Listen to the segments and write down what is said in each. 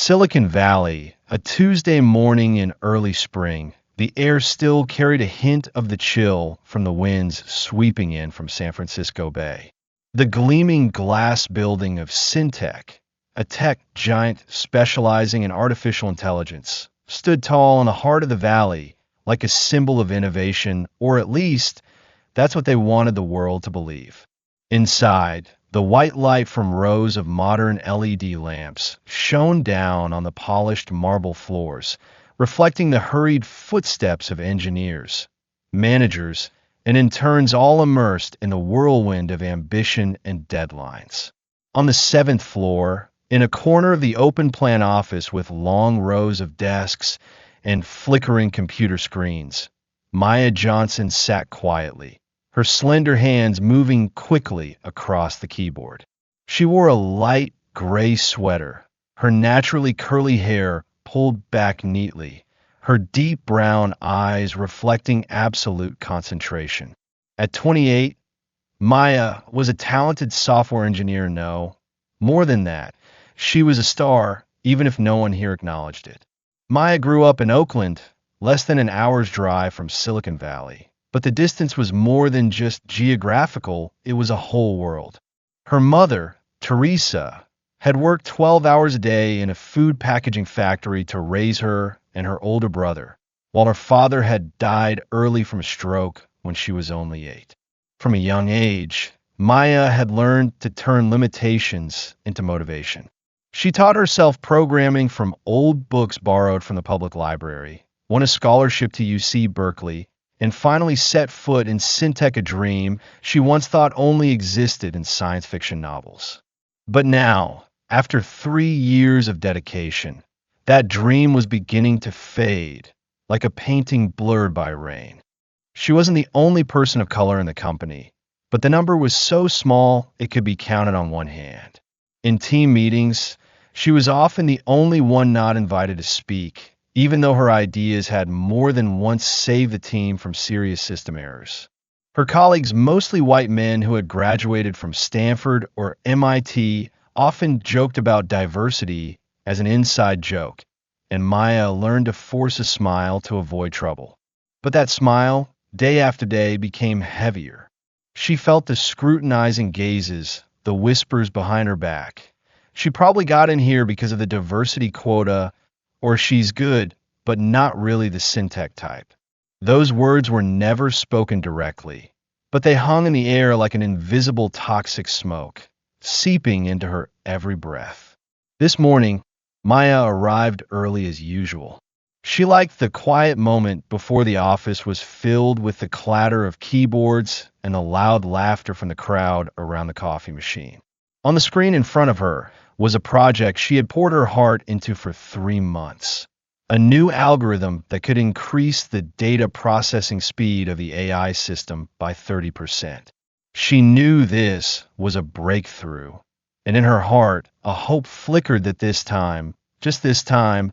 Silicon Valley, a Tuesday morning in early spring, the air still carried a hint of the chill from the winds sweeping in from San Francisco Bay. The gleaming glass building of Syntec, a tech giant specializing in artificial intelligence, stood tall in the heart of the valley like a symbol of innovation, or at least that's what they wanted the world to believe. Inside, the white light from rows of modern LED lamps shone down on the polished marble floors, reflecting the hurried footsteps of engineers, managers, and interns all immersed in the whirlwind of ambition and deadlines. On the seventh floor, in a corner of the open plan office with long rows of desks and flickering computer screens, Maya Johnson sat quietly, her slender hands moving quickly across the keyboard. She wore a light gray sweater, her naturally curly hair pulled back neatly, her deep brown eyes reflecting absolute concentration. At 28, Maya was a talented software engineer, no. More than that, she was a star, even if no one here acknowledged it. Maya grew up in Oakland, less than an hour's drive from Silicon Valley. But the distance was more than just geographical, it was a whole world. Her mother, Teresa, had worked 12 hours a day in a food packaging factory to raise her and her older brother, while her father had died early from a stroke when she was only 8. From a young age, Maya had learned to turn limitations into motivation. She taught herself programming from old books borrowed from the public library, won a scholarship to UC Berkeley, and finally set foot in Syntec, a dream she once thought only existed in science fiction novels. But now, after 3 years of dedication, that dream was beginning to fade, like a painting blurred by rain. She wasn't the only person of color in the company, but the number was so small it could be counted on one hand. In team meetings, she was often the only one not invited to speak, even though her ideas had more than once saved the team from serious system errors. Her colleagues, mostly white men who had graduated from Stanford or MIT, often joked about diversity as an inside joke, and Maya learned to force a smile to avoid trouble. But that smile, day after day, became heavier. She felt the scrutinizing gazes, the whispers behind her back. She probably got in here because of the diversity quota, or she's good, but not really the Syntec type. Those words were never spoken directly, but they hung in the air like an invisible toxic smoke, seeping into her every breath. This morning, Maya arrived early as usual. She liked the quiet moment before the office was filled with the clatter of keyboards and the loud laughter from the crowd around the coffee machine. On the screen in front of her was a project she had poured her heart into for 3 months. A new algorithm that could increase the data processing speed of the AI system by 30%. She knew this was a breakthrough, and in her heart, a hope flickered that this time, just this time,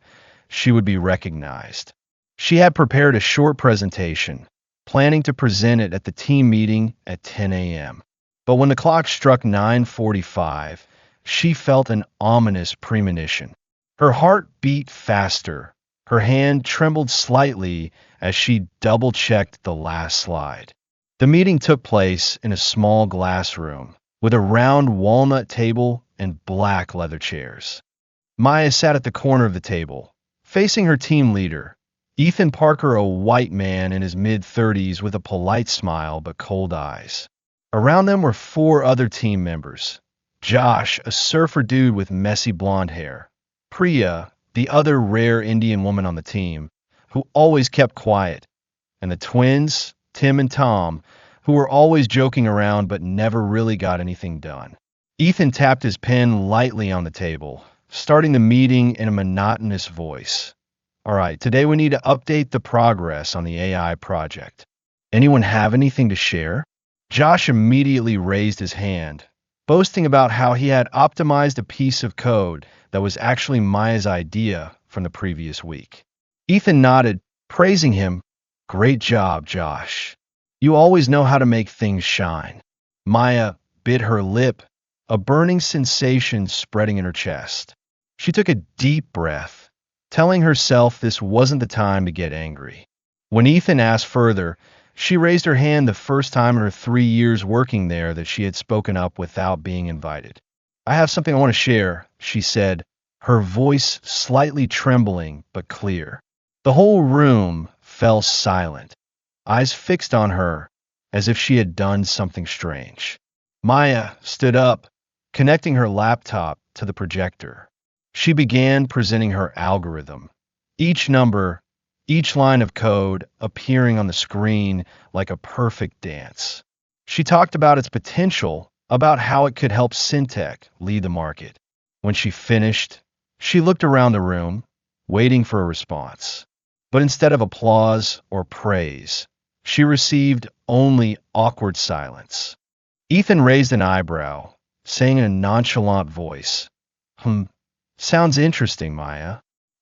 she would be recognized. She had prepared a short presentation, planning to present it at the team meeting at 10 a.m. But when the clock struck 9:45, she felt an ominous premonition. Her heart beat faster. Her hand trembled slightly as she double-checked the last slide. The meeting took place in a small glass room with a round walnut table and black leather chairs. Maya sat at the corner of the table, facing her team leader, Ethan Parker, a white man in his mid-30s with a polite smile but cold eyes. Around them were 4 other team members. Josh, a surfer dude with messy blonde hair. Priya, the other rare Indian woman on the team, who always kept quiet. And the twins, Tim and Tom, who were always joking around but never really got anything done. Ethan tapped his pen lightly on the table, starting the meeting in a monotonous voice. All right, today we need to update the progress on the AI project. Anyone have anything to share? Josh immediately raised his hand, boasting about how he had optimized a piece of code that was actually Maya's idea from the previous week. Ethan nodded, praising him. Great job, Josh. You always know how to make things shine. Maya bit her lip, a burning sensation spreading in her chest. She took a deep breath, telling herself this wasn't the time to get angry. When Ethan asked further, she raised her hand the first time in her 3 years working there that she had spoken up without being invited. I have something I want to share, she said, her voice slightly trembling but clear. The whole room fell silent, eyes fixed on her as if she had done something strange. Maya stood up, connecting her laptop to the projector. She began presenting her algorithm. Each number, each line of code appearing on the screen like a perfect dance. She talked about its potential, about how it could help Syntech lead the market. When she finished, she looked around the room, waiting for a response. But instead of applause or praise, she received only awkward silence. Ethan raised an eyebrow, saying in a nonchalant voice, sounds interesting, Maya,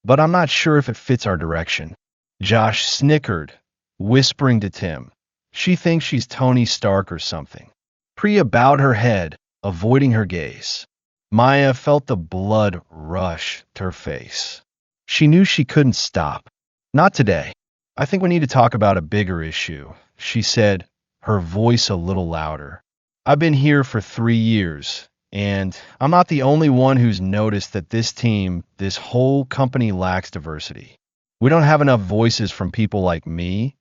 but I'm not sure if it fits our direction. Josh snickered, whispering to Tim, she thinks she's Tony Stark or something. Priya bowed her head, avoiding her gaze. Maya felt the blood rush to her face. She knew she couldn't stop. Not today. I think we need to talk about a bigger issue, she said, her voice a little louder. I've been here for 3 years, and I'm not the only one who's noticed that this team, this whole company lacks diversity. We don't have enough voices from people like me,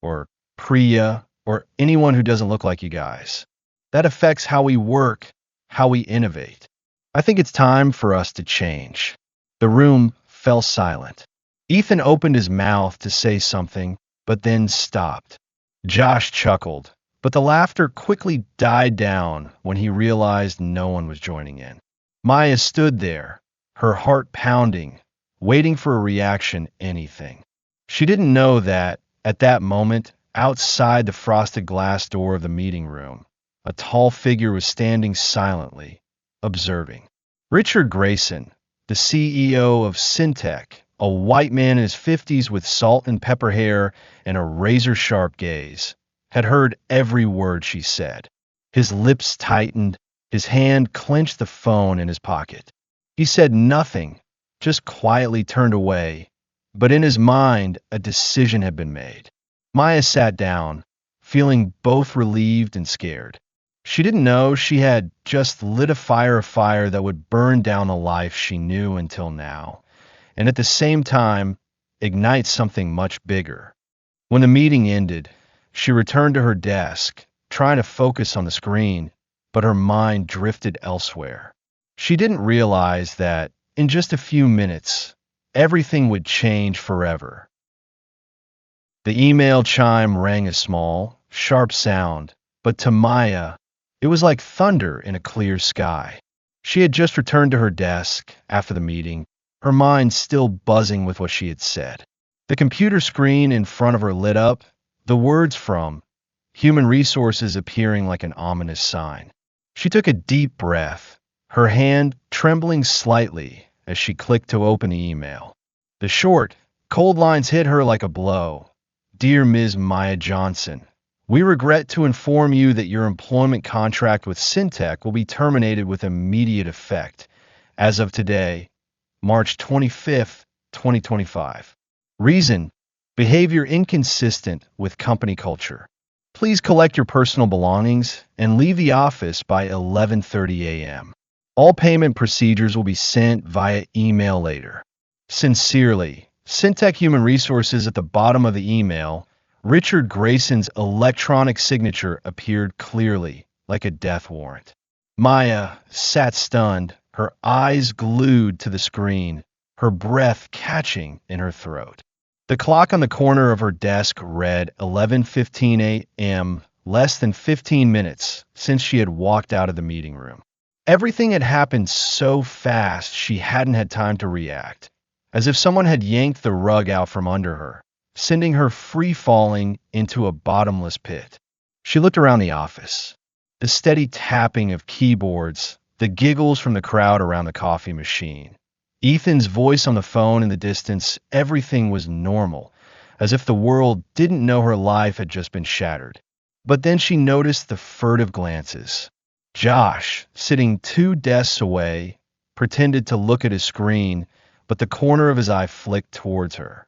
or Priya, or anyone who doesn't look like you guys. That affects how we work, how we innovate. I think it's time for us to change. The room fell silent. Ethan opened his mouth to say something, but then stopped. Josh chuckled, but the laughter quickly died down when he realized no one was joining in. Maya stood there, her heart pounding, waiting for a reaction, anything. She didn't know that, at that moment, outside the frosted glass door of the meeting room, a tall figure was standing silently, observing. Richard Grayson, the CEO of Syntech, a white man in his 50s with salt and pepper hair and a razor-sharp gaze, had heard every word she said. His lips tightened, his hand clenched the phone in his pocket. He said nothing, just quietly turned away, but in his mind a decision had been made. Maya sat down, feeling both relieved and scared. She didn't know she had just lit a fire that would burn down a life she knew until now, and at the same time ignite something much bigger. When the meeting ended, she returned to her desk, trying to focus on the screen, but her mind drifted elsewhere. She didn't realize that, in just a few minutes, everything would change forever. The email chime rang a small, sharp sound, but to Maya, it was like thunder in a clear sky. She had just returned to her desk after the meeting, her mind still buzzing with what she had said. The computer screen in front of her lit up, the words from Human Resources appearing like an ominous sign. She took a deep breath, her hand trembling slightly as she clicked to open the email. The short, cold lines hit her like a blow. Dear Ms. Maya Johnson, we regret to inform you that your employment contract with Syntech will be terminated with immediate effect as of today, March 25th, 2025. Reason: behavior inconsistent with company culture. Please collect your personal belongings and leave the office by 11:30 a.m. All payment procedures will be sent via email later. Sincerely, Syntech Human Resources. At the bottom of the email, Richard Grayson's electronic signature appeared clearly, like a death warrant. Maya sat stunned, her eyes glued to the screen, her breath catching in her throat. The clock on the corner of her desk read 11:15 a.m., less than 15 minutes since she had walked out of the meeting room. Everything had happened so fast she hadn't had time to react, as if someone had yanked the rug out from under her, sending her free-falling into a bottomless pit. She looked around the office. The steady tapping of keyboards, the giggles from the crowd around the coffee machine. Ethan's voice on the phone in the distance, everything was normal, as if the world didn't know her life had just been shattered. But then she noticed the furtive glances. Josh, sitting 2 desks away, pretended to look at his screen, but the corner of his eye flicked towards her.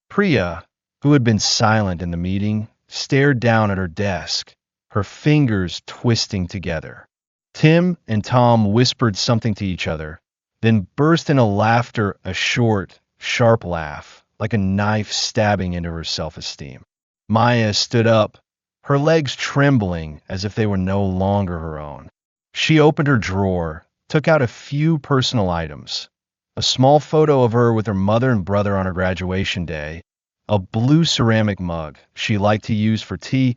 Priya, who had been silent in the meeting, stared down at her desk, her fingers twisting together. Tim and Tom whispered something to each other, then burst into laughter, a short, sharp laugh, like a knife stabbing into her self-esteem. Maya stood up, her legs trembling as if they were no longer her own. She opened her drawer, took out a few personal items, a small photo of her with her mother and brother on her graduation day, a blue ceramic mug she liked to use for tea,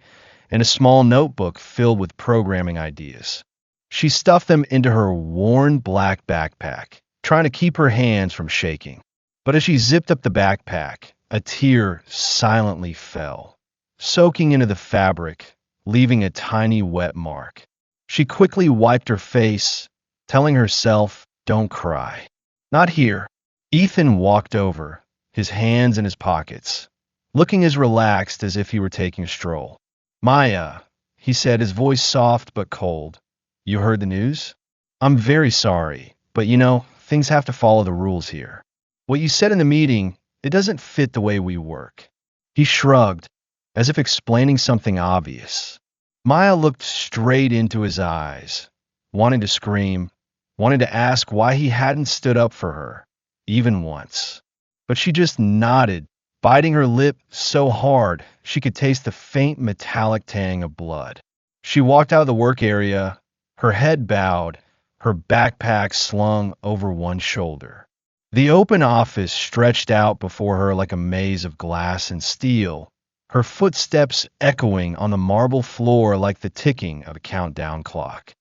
and a small notebook filled with programming ideas. She stuffed them into her worn black backpack, trying to keep her hands from shaking. But as she zipped up the backpack, a tear silently fell, soaking into the fabric, leaving a tiny wet mark. She quickly wiped her face, telling herself, "Don't cry." "Not here." Ethan walked over, his hands in his pockets, looking as relaxed as if he were taking a stroll. "Maya," he said, his voice soft but cold, "you heard the news? I'm very sorry, but things have to follow the rules here. What you said in the meeting, it doesn't fit the way we work." He shrugged, as if explaining something obvious. Maya looked straight into his eyes, wanting to scream, wanting to ask why he hadn't stood up for her, even once. But she just nodded, biting her lip so hard she could taste the faint metallic tang of blood. She walked out of the work area, her head bowed, her backpack slung over one shoulder. The open office stretched out before her like a maze of glass and steel, her footsteps echoing on the marble floor like the ticking of a countdown clock.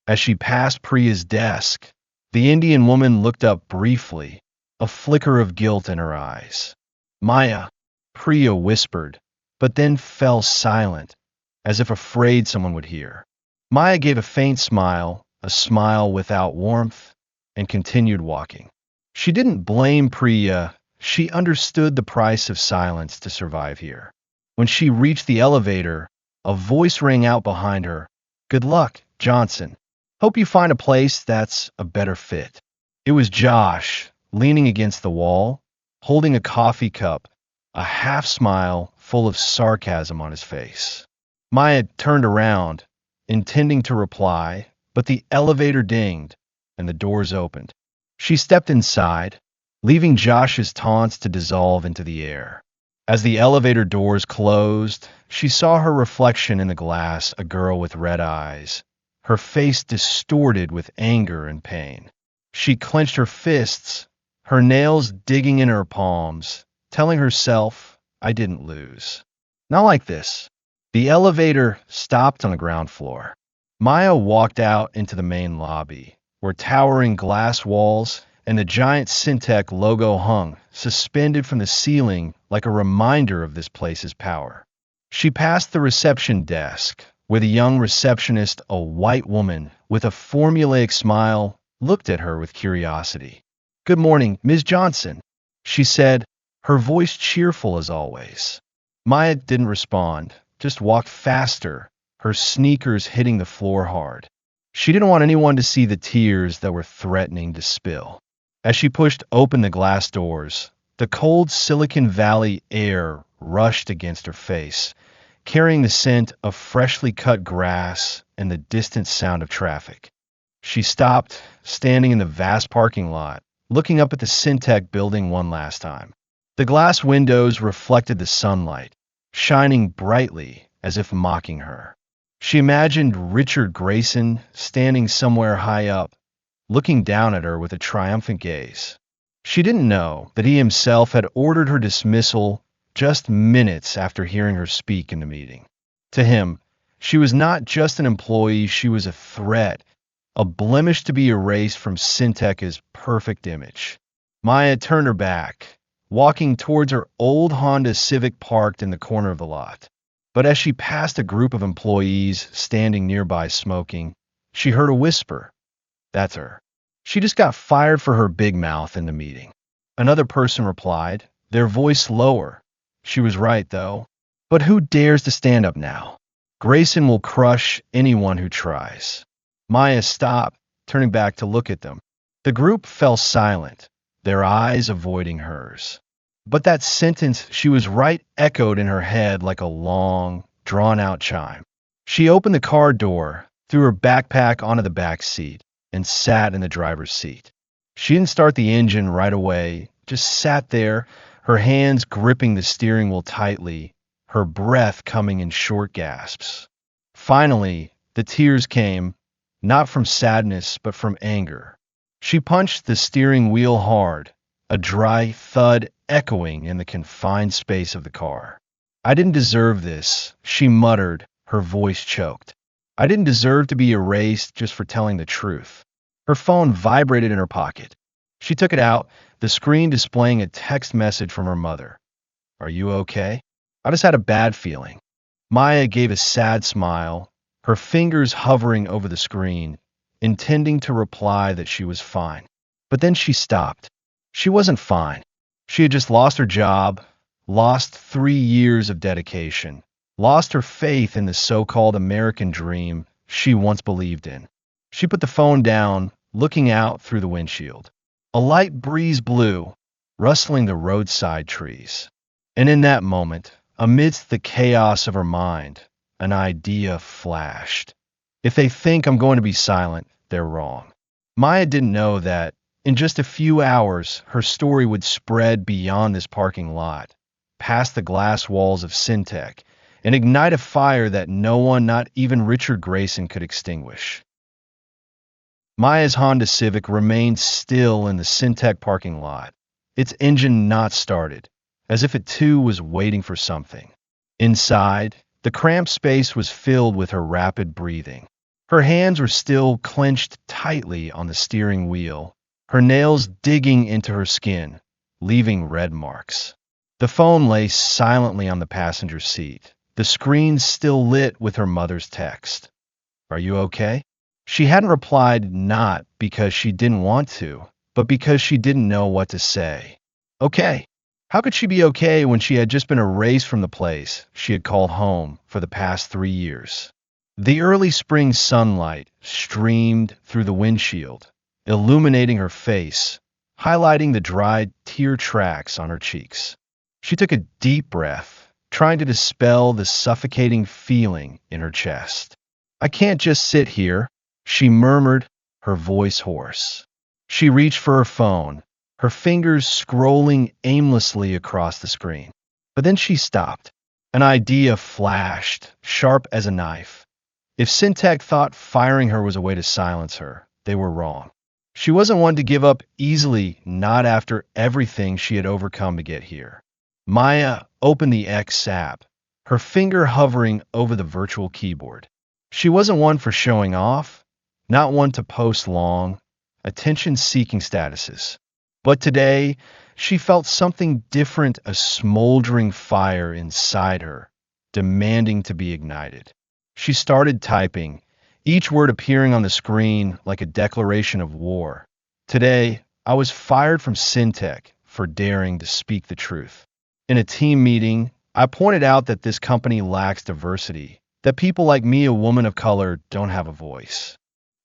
As she passed Priya's desk, the Indian woman looked up briefly, a flicker of guilt in her eyes. "Maya," Priya whispered, but then fell silent, as if afraid someone would hear. Maya gave a faint smile, a smile without warmth, and continued walking. She didn't blame Priya. She understood the price of silence to survive here. When she reached the elevator, a voice rang out behind her. "Good luck, Johnson. Hope you find a place that's a better fit." It was Josh, leaning against the wall, holding a coffee cup, a half smile full of sarcasm on his face. Maya turned around, intending to reply, but the elevator dinged, and the doors opened. She stepped inside, leaving Josh's taunts to dissolve into the air. As the elevator doors closed, she saw her reflection in the glass, a girl with red eyes, her face distorted with anger and pain. She clenched her fists, her nails digging in her palms, telling herself, "I didn't lose. Not like this." The elevator stopped on the ground floor. Maya walked out into the main lobby, where towering glass walls and the giant Syntec logo hung, suspended from the ceiling like a reminder of this place's power. She passed the reception desk, where the young receptionist, a white woman with a formulaic smile, looked at her with curiosity. "Good morning, Ms. Johnson," she said, her voice cheerful as always. Maya didn't respond, just walked faster, her sneakers hitting the floor hard. She didn't want anyone to see the tears that were threatening to spill. As she pushed open the glass doors, the cold Silicon Valley air rushed against her face, carrying the scent of freshly cut grass and the distant sound of traffic. She stopped, standing in the vast parking lot, looking up at the Syntec building one last time. The glass windows reflected the sunlight, shining brightly as if mocking her. She imagined Richard Grayson standing somewhere high up, looking down at her with a triumphant gaze. She didn't know that he himself had ordered her dismissal just minutes after hearing her speak in the meeting. To him, she was not just an employee, she was a threat, a blemish to be erased from Syntec's perfect image. Maya turned her back, walking towards her old Honda Civic parked in the corner of the lot. But as she passed a group of employees standing nearby smoking, she heard a whisper. "That's her. She just got fired for her big mouth in the meeting." Another person replied, their voice lower. "She was right, though. But who dares to stand up now? Grayson will crush anyone who tries." Maya stopped, turning back to look at them. The group fell silent, their eyes avoiding hers. But that sentence she was right echoed in her head like a long, drawn-out chime. She opened the car door, threw her backpack onto the back seat, and sat in the driver's seat. She didn't start the engine right away, just sat there, her hands gripping the steering wheel tightly, her breath coming in short gasps. Finally, the tears came, not from sadness, but from anger. She punched the steering wheel hard, a dry thud echoing in the confined space of the car. I didn't deserve this, she muttered, her voice choked. I didn't deserve to be erased just for telling the truth. Her phone vibrated in her pocket. She took it out, the screen displaying a text message from her mother. Are you okay? I just had a bad feeling. Maya gave a sad smile, her fingers hovering over the screen, intending to reply that she was fine. But then she stopped. She wasn't fine. She had just lost her job, lost 3 years of dedication, lost her faith in the so-called American dream she once believed in. She put the phone down, looking out through the windshield. A light breeze blew, rustling the roadside trees. And in that moment, amidst the chaos of her mind, an idea flashed. If they think I'm going to be silent, they're wrong. Maya didn't know that in just a few hours, her story would spread beyond this parking lot, past the glass walls of Syntec, and ignite a fire that no one, not even Richard Grayson, could extinguish. Maya's Honda Civic remained still in the Syntec parking lot, its engine not started, as if it too was waiting for something. Inside, the cramped space was filled with her rapid breathing. Her hands were still clenched tightly on the steering wheel, her nails digging into her skin, leaving red marks. The phone lay silently on the passenger seat, the screen still lit with her mother's text. Are you okay? She hadn't replied, not because she didn't want to, but because she didn't know what to say. Okay. How could she be okay when she had just been erased from the place she had called home for the past 3 years? The early spring sunlight streamed through the windshield, illuminating her face, highlighting the dried tear tracks on her cheeks. She took a deep breath, trying to dispel the suffocating feeling in her chest. I can't just sit here, she murmured, her voice hoarse. She reached for her phone, her fingers scrolling aimlessly across the screen. But then she stopped. An idea flashed, sharp as a knife. If Syntec thought firing her was a way to silence her, they were wrong. She wasn't one to give up easily, not after everything she had overcome to get here. Maya opened the X app, her finger hovering over the virtual keyboard. She wasn't one for showing off, not one to post long, attention-seeking statuses. But today, she felt something different, a smoldering fire inside her, demanding to be ignited. She started typing, each word appearing on the screen like a declaration of war. Today, I was fired from Syntec for daring to speak the truth. In a team meeting, I pointed out that this company lacks diversity, that people like me, a woman of color, don't have a voice.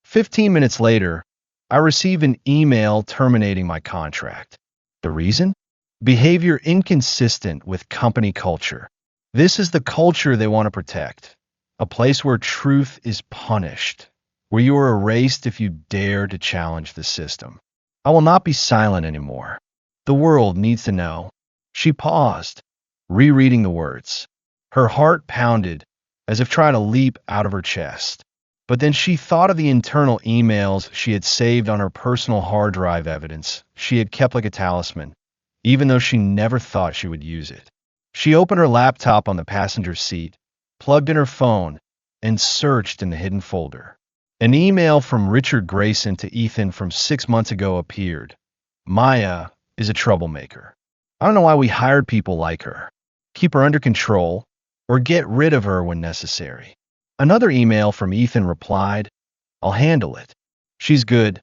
15 minutes later, I received an email terminating my contract. The reason? Behavior inconsistent with company culture. This is the culture they want to protect. A place where truth is punished, where you are erased if you dare to challenge the system. I will not be silent anymore. The world needs to know. She paused, rereading the words. Her heart pounded, as if trying to leap out of her chest. But then she thought of the internal emails she had saved on her personal hard drive, evidence she had kept like a talisman, even though she never thought she would use it. She opened her laptop on the passenger seat, plugged in her phone, and searched in the hidden folder. An email from Richard Grayson to Ethan from 6 months ago appeared. Maya is a troublemaker. I don't know why we hired people like her. Keep her under control, or get rid of her when necessary. Another email from Ethan replied, I'll handle it. She's good,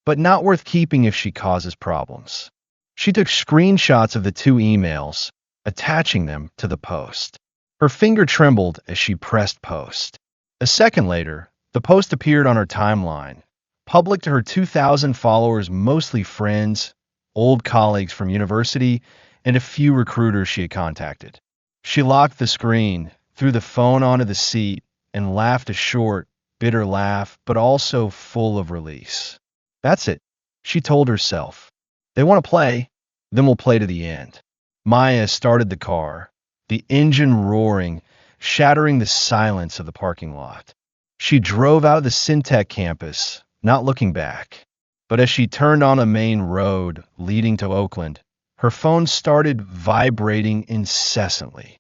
but not worth keeping if she causes problems. She took screenshots of the 2 emails, attaching them to the post. Her finger trembled as she pressed post. A second later, the post appeared on her timeline, public to her 2,000 followers, mostly friends, old colleagues from university, and a few recruiters she had contacted. She locked the screen, threw the phone onto the seat, and laughed a short, bitter laugh, but also full of release. That's it, she told herself. They want to play, then we'll play to the end. Maya started the car, the engine roaring, shattering the silence of the parking lot. She drove out of the Syntec campus, not looking back. But as she turned on a main road leading to Oakland, her phone started vibrating incessantly.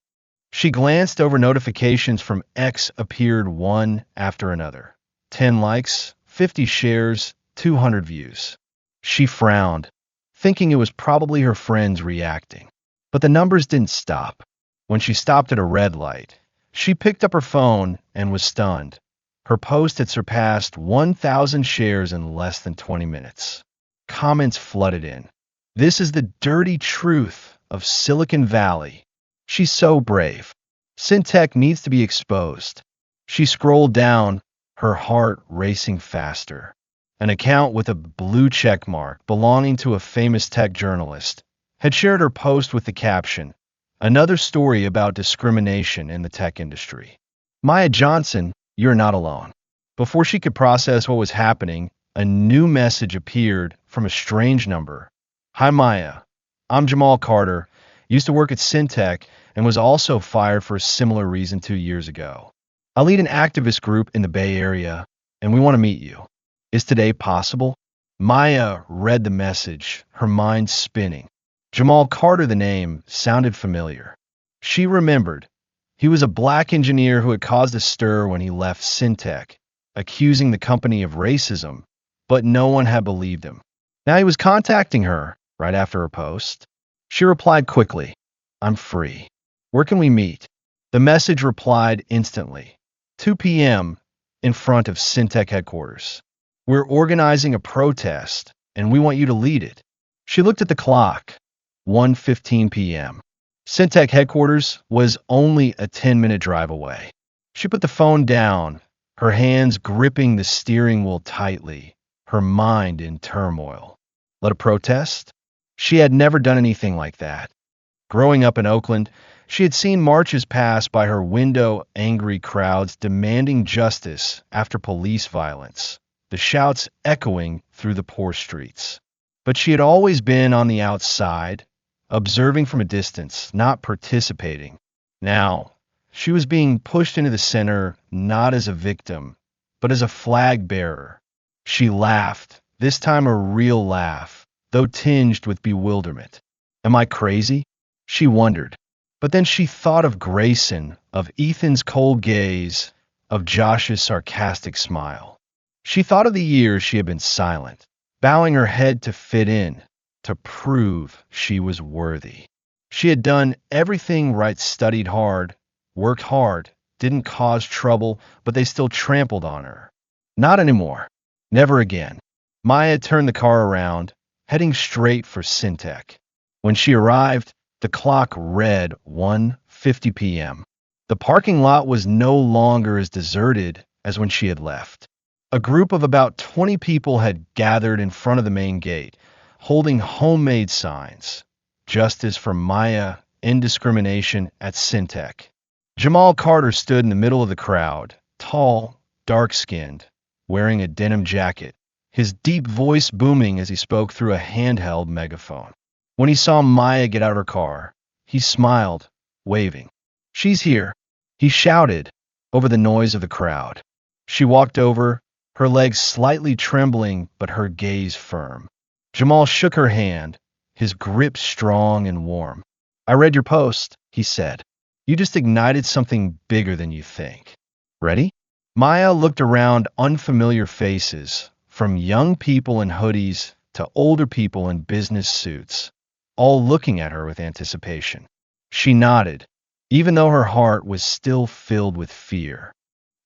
She glanced over notifications from X appeared one after another. 10 likes, 50 shares, 200 views. She frowned, thinking it was probably her friends reacting. But the numbers didn't stop. When she stopped at a red light, she picked up her phone and was stunned. Her post had surpassed 1,000 shares in less than 20 minutes. Comments flooded in. This is the dirty truth of Silicon Valley. She's so brave. Syntec needs to be exposed. She scrolled down, her heart racing faster. An account with a blue check mark belonging to a famous tech journalist had shared her post with the caption, "Another story about discrimination in the tech industry." Maya Johnson, you're not alone. Before she could process what was happening, a new message appeared from a strange number. Hi Maya, I'm Jamal Carter, used to work at Syntec and was also fired for a similar reason 2 years ago. I lead an activist group in the Bay Area, and we want to meet you. Is today possible? Maya read the message, her mind spinning. Jamal Carter, the name, sounded familiar. She remembered. He was a black engineer who had caused a stir when he left Syntec, accusing the company of racism, but no one had believed him. Now he was contacting her right after her post. She replied quickly, I'm free. Where can we meet? The message replied instantly. 2 p.m. in front of Syntec headquarters. We're organizing a protest, and we want you to lead it. She looked at the clock. 1:15 p.m. Syntec headquarters was only a 10-minute drive away. She put the phone down, her hands gripping the steering wheel tightly, her mind in turmoil. Let a protest? She had never done anything like that. Growing up in Oakland, she had seen marches pass by her window, angry crowds demanding justice after police violence, the shouts echoing through the poor streets. But she had always been on the outside, observing from a distance, not participating. Now, she was being pushed into the center not as a victim, but as a flag bearer. She laughed, this time a real laugh, though tinged with bewilderment. Am I crazy? She wondered. But then she thought of Grayson, of Ethan's cold gaze, of Josh's sarcastic smile. She thought of the years she had been silent, bowing her head to fit in, to prove she was worthy. She had done everything right, studied hard, worked hard, didn't cause trouble, but they still trampled on her. Not anymore. Never again. Maya turned the car around, heading straight for Syntec. When she arrived, the clock read 1:50 p.m. The parking lot was no longer as deserted as when she had left. A group of about 20 people had gathered in front of the main gate, holding homemade signs. Justice for Maya, indiscrimination at Syntec. Jamal Carter stood in the middle of the crowd, tall, dark-skinned, wearing a denim jacket, his deep voice booming as he spoke through a handheld megaphone. When he saw Maya get out of her car, he smiled, waving. She's here, he shouted over the noise of the crowd. She walked over, her legs slightly trembling, but her gaze firm. Jamal shook her hand, his grip strong and warm. I read your post, he said. You just ignited something bigger than you think. Ready? Maya looked around unfamiliar faces, from young people in hoodies to older people in business suits, all looking at her with anticipation. She nodded, even though her heart was still filled with fear.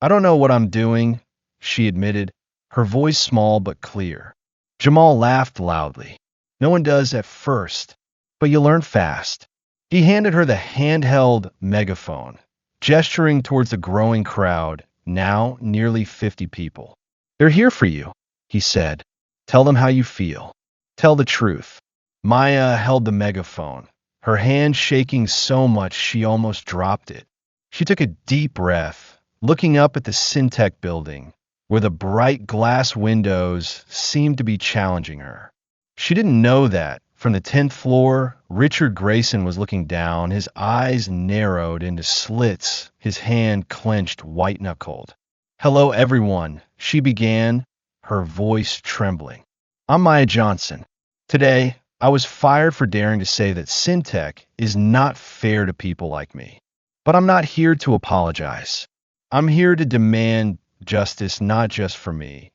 I don't know what I'm doing, she admitted, her voice small but clear. Jamal laughed loudly. No one does at first, but you learn fast. He handed her the handheld megaphone, gesturing towards the growing crowd, now nearly 50 people. They're here for you. he said. Tell them how you feel. Tell the truth. Maya held the megaphone, her hand shaking so much she almost dropped it. She took a deep breath, looking up at the Syntec building, where the bright glass windows seemed to be challenging her. She didn't know that, from the 10th floor, Richard Grayson was looking down, his eyes narrowed into slits, his hand clenched white-knuckled. Hello, everyone, she began, her voice trembling. I'm Maya Johnson. Today, I was fired for daring to say that Syntec is not fair to people like me. But I'm not here to apologize. I'm here to demand justice not just for me,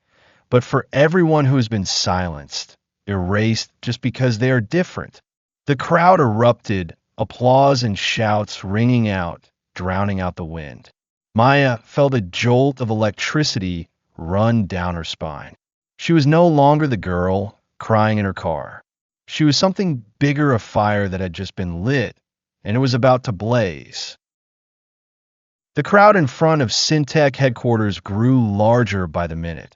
but for everyone who has been silenced, erased just because they are different. The crowd erupted, applause and shouts ringing out, drowning out the wind. Maya felt a jolt of electricity run down her spine. She was no longer the girl crying in her car. She was something bigger, a fire that had just been lit, and it was about to blaze. The crowd in front of Syntec headquarters grew larger by the minute,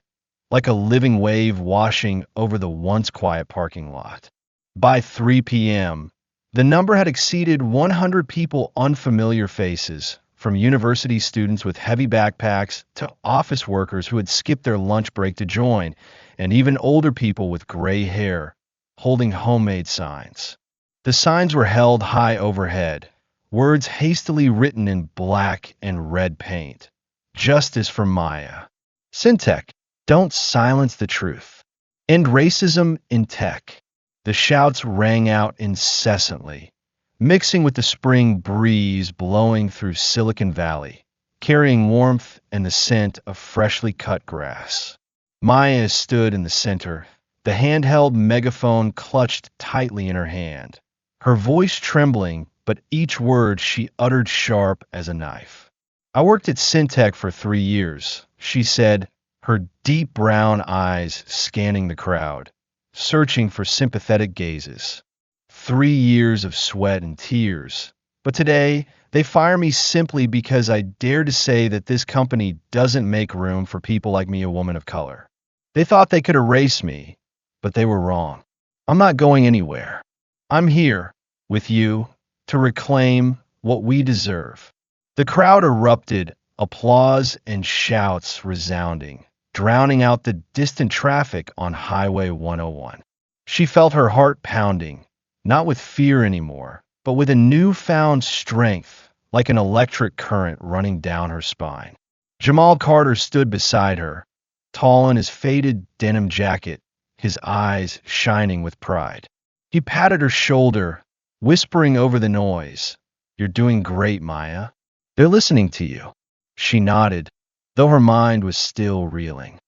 like a living wave washing over the once quiet parking lot. By 3 p.m., the number had exceeded 100 people, unfamiliar faces, from university students with heavy backpacks to office workers who had skipped their lunch break to join, and even older people with gray hair, holding homemade signs. The signs were held high overhead, words hastily written in black and red paint. Justice for Maya. Syntec, don't silence the truth. End racism in tech. The shouts rang out incessantly, mixing with the spring breeze blowing through Silicon Valley, carrying warmth and the scent of freshly cut grass. Maya stood in the center, the handheld megaphone clutched tightly in her hand, her voice trembling, but each word she uttered sharp as a knife. I worked at Syntec for 3 years, she said, her deep brown eyes scanning the crowd, searching for sympathetic gazes. 3 years of sweat and tears. But today, they fire me simply because I dare to say that this company doesn't make room for people like me, a woman of color. They thought they could erase me, but they were wrong. I'm not going anywhere. I'm here, with you, to reclaim what we deserve. The crowd erupted, applause and shouts resounding, drowning out the distant traffic on Highway 101. She felt her heart pounding, not with fear anymore, but with a newfound strength, like an electric current running down her spine. Jamal Carter stood beside her, tall in his faded denim jacket, his eyes shining with pride. He patted her shoulder, whispering over the noise, "You're doing great, Maya. They're listening to you." She nodded, though her mind was still reeling.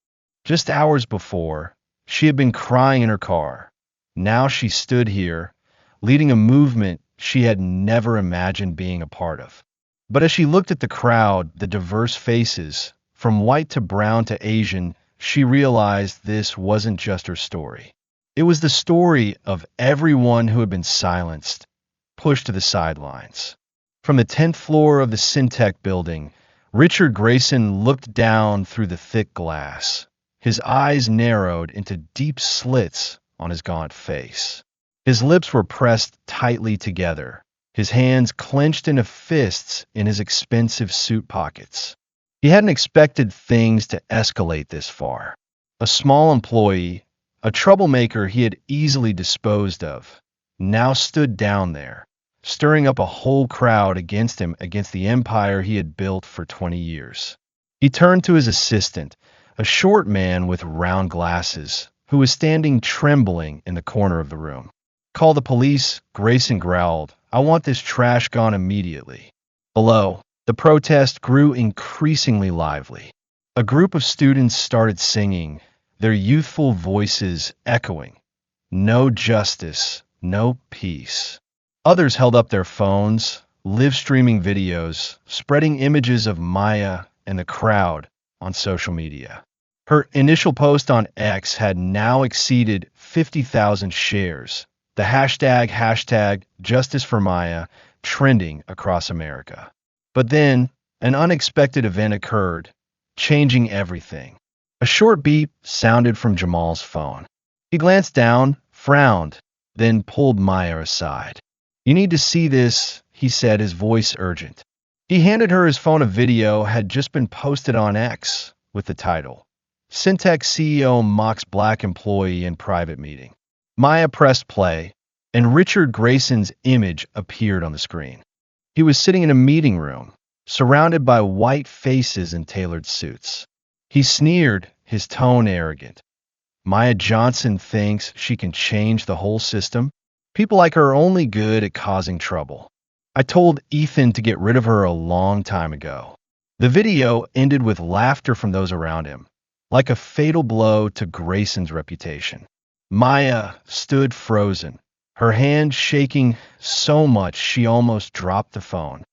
Just hours before, she had been crying in her car. Now she stood here, leading a movement she had never imagined being a part of. But as she looked at the crowd, the diverse faces, from white to brown to Asian, she realized this wasn't just her story. It was the story of everyone who had been silenced, pushed to the sidelines. From the 10th floor of the Syntec building, Richard Grayson looked down through the thick glass. His eyes narrowed into deep slits on his gaunt face. His lips were pressed tightly together, his hands clenched into fists in his expensive suit pockets. He hadn't expected things to escalate this far. A small employee, a troublemaker he had easily disposed of, now stood down there, stirring up a whole crowd against him, against the empire he had built for 20 years. He turned to his assistant, a short man with round glasses, who was standing trembling in the corner of the room. "Call the police," Grayson growled. "I want this trash gone immediately." Below, the protest grew increasingly lively. A group of students started singing, their youthful voices echoing, "No justice, no peace." Others held up their phones, live-streaming videos, spreading images of Maya and the crowd on social media. Her initial post on X had now exceeded 50,000 shares, the hashtag Justice for Maya trending across America. But then, an unexpected event occurred, changing everything. A short beep sounded from Jamal's phone. He glanced down, frowned, then pulled Maya aside. "You need to see this," he said, his voice urgent. He handed her his phone. A video had just been posted on X with the title, Syntec CEO mocks black employee in private meeting. Maya pressed play, and Richard Grayson's image appeared on the screen. He was sitting in a meeting room, surrounded by white faces in tailored suits. He sneered, his tone arrogant. "Maya Johnson thinks she can change the whole system? People like her are only good at causing trouble. I told Ethan to get rid of her a long time ago." The video ended with laughter from those around him, like a fatal blow to Grayson's reputation. Maya stood frozen, her hand shaking so much she almost dropped the phone.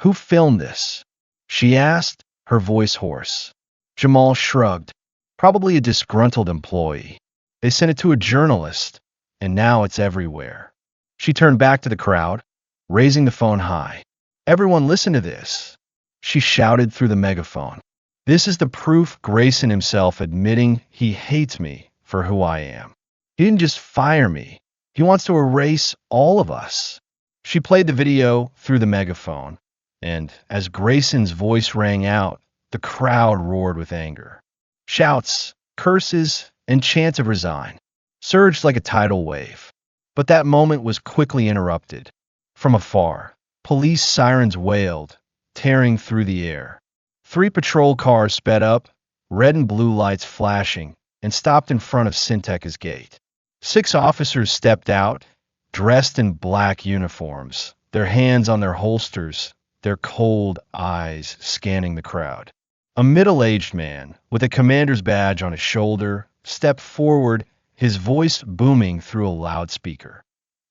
"Who filmed this?" she asked, her voice hoarse. Jamal shrugged. "Probably a disgruntled employee. They sent it to a journalist, and now it's everywhere." She turned back to the crowd, raising the phone high. "Everyone listen to this," she shouted through the megaphone. "This is the proof Grayson himself admitting he hates me for who I am. He didn't just fire me. He wants to erase all of us." She played the video through the megaphone, and as Grayson's voice rang out, the crowd roared with anger. Shouts, curses, and chants of resign surged like a tidal wave. But that moment was quickly interrupted. From afar, police sirens wailed, tearing through the air. 3 patrol cars sped up, red and blue lights flashing, and stopped in front of Syntec's gate. 6 officers stepped out, dressed in black uniforms, their hands on their holsters, their cold eyes scanning the crowd. A middle-aged man, with a commander's badge on his shoulder, stepped forward, his voice booming through a loudspeaker.